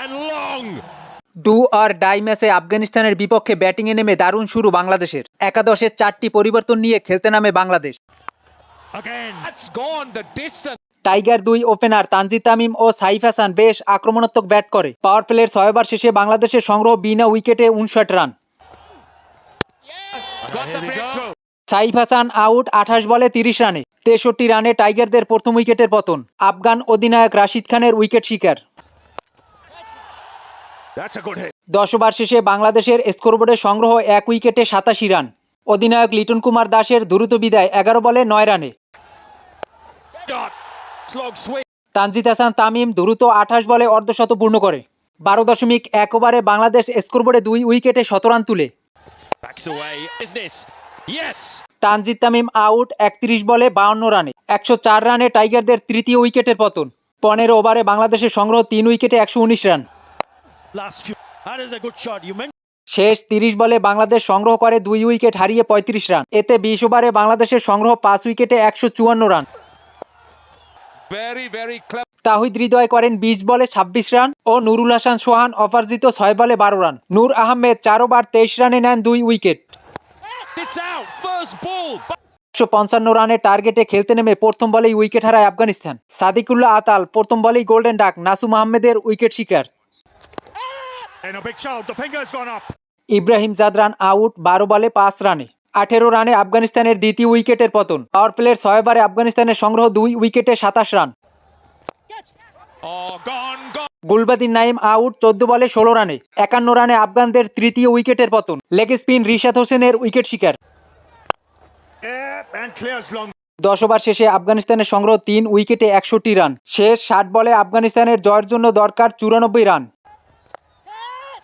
and long. Do R die ম্যাচে আফগানিস্তানের বিপক্ষে ব্যাটিংয়ে নেমে দারুণ শুরু বাংলাদেশের। একাদশের 4টি পরিবর্তন নিয়ে খেলতে নামে Bangladesh. Again, that's gone the distance. Tiger 2 opener Tanzid Tamim ও সাইফ হাসান বেশ আক্রমণাত্মক ব্যাট করে। পাওয়ার প্লের 6 ওভার শেষে বাংলাদেশের সংগ্রহ বিনা উইকেটে 59 run. Got the breakthrough. Saif Hasan out 28 বলে 30 রানে। 63 রানে টাইগারদের প্রথম উইকেটের পতন। আফগান অধিনায়ক রাশিদ খানের উইকেট শিকার। That's a good hit. 10 over শেষে বাংলাদেশের স্কোরবোর্ডে সংগ্রহ 1 উইকেটে 87 রান। অধিনায়ক লিটন কুমার দাসের দ্রুত বিদায় 11 বলে 9 রানে। Shot. Slog swing. Tanzid Hasan Tamim দ্রুত 28 বলে অর্ধশত পূর্ণ করে। 12.1 ওভারে বাংলাদেশ স্কোরবোর্ডে 2 উইকেটে 17 রান তুলে। Backs away. Business. Yes. Tanzid Tamim out 31 বলে 52 রানে। 104 রানে টাইগারদের তৃতীয় উইকেটের পতন। 15 ওভারে বাংলাদেশের সংগ্রহ 3 উইকেটে 119 run. Last few. That is a good shot. You meant. শেষ 30 বলে বাংলাদেশ সংগ্রহ করে 2 উইকেট হারিয়ে 35 রান। এতে 20 ওভারে বাংলাদেশের সংগ্রহ 5 উইকেটে 154 রান। Very, very clever. তাহিদ হৃদয় করেন 20 বলে 26 রান ও নুরুল হাসান সোহান অপরাজিত 6 বলে 12 রান। নূর আহমেদ 4 ওভার 23 রানে নেন 2 wicket. It's out. First ball. 155 রানের টার্গেটে খেলতে নেমে প্রথম বলেই উইকেট হারায় আফগানিস্তান। সাদিকুল্লাহ আতাল প্রথম বলেই গোল্ডেন ডাক নাসুম আহমেদের উইকেট শিকার। And a big shot. The finger's gone up. Ibrahim Zadran out 12 বলে 5 রানে। 18 রানে আফগানিস্তানের দ্বিতীয় উইকেটের পতন। পাওয়ার প্লের 6 ওভারে আফগানিস্তানের সংগ্রহ 2 উইকেটে 27 run. Oh, gone, gone. Gulbadin Naim out 14 বলে 16 রানে। 51 রানে আফগানদের তৃতীয় উইকেটের পতন। লেগ স্পিন রিশাদ হোসেনের উইকেট শিকার। And clears long. 10 ওভার শেষে আফগানিস্তানের সংগ্রহ 3 উইকেটে 61 রান। শেষ 60 বলে আফগানিস্তানের জয়ের জন্য দরকার 94 run.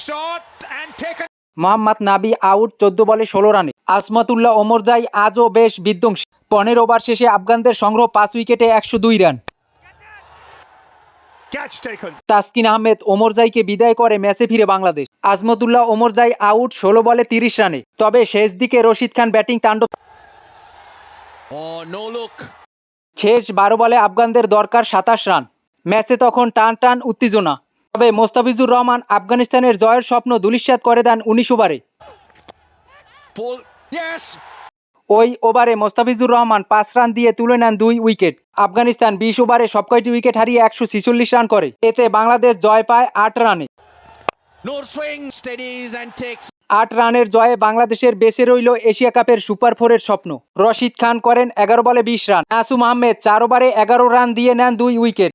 Shot and taken. Mohammad নাবি আউট 14 বলে 16 রানে। আজমতুল্লাহ ওমরজাই আজও বেশ বিধ্বংসী। 15 ওভার শেষে আফগানদের সংগ্রহ 5 উইকেটে 102 run. Catch taken. Taskin Ahmed ওমরজাইকে বিদায় করে ম্যাচে ফিরে বাংলাদেশ। আজমতুল্লাহ ওমরজাই আউট 16 বলে 30 রানে। তবে শেষ দিকে রশিদ খান ব্যাটিং তাণ্ডব। Oh, no look. শেষ 12 বলে আফগানদের দরকার 27 রান। ম্যাচে তখন টান টান উত্তেজনা। তবে মোস্তাফিজুর রহমান আফগানিস্তানের জয়ের স্বপ্ন ধূলিসাৎ করে দেন 19 ওভারে। Full. Yes. ওই ওভারে মোস্তাফিজুর রহমান 5 রান দিয়ে তুলে নেন 2 উইকেট। আফগানিস্তান 20 ওভারে সবকয়টি উইকেট হারিয়ে 146 রান করে। এতে বাংলাদেশ জয় পায় 8 রানে। No swing. Steadies and takes. 8 রানের জয়ে বাংলাদেশের বেঁচে রইল এশিয়া কাপের সুপার 4-এর স্বপ্ন। রশিদ খান করেন 11 বলে 20 রান। নাসুম আহমেদ 4 ওভারে 11 রান দিয়ে নেন 2 উইকেট।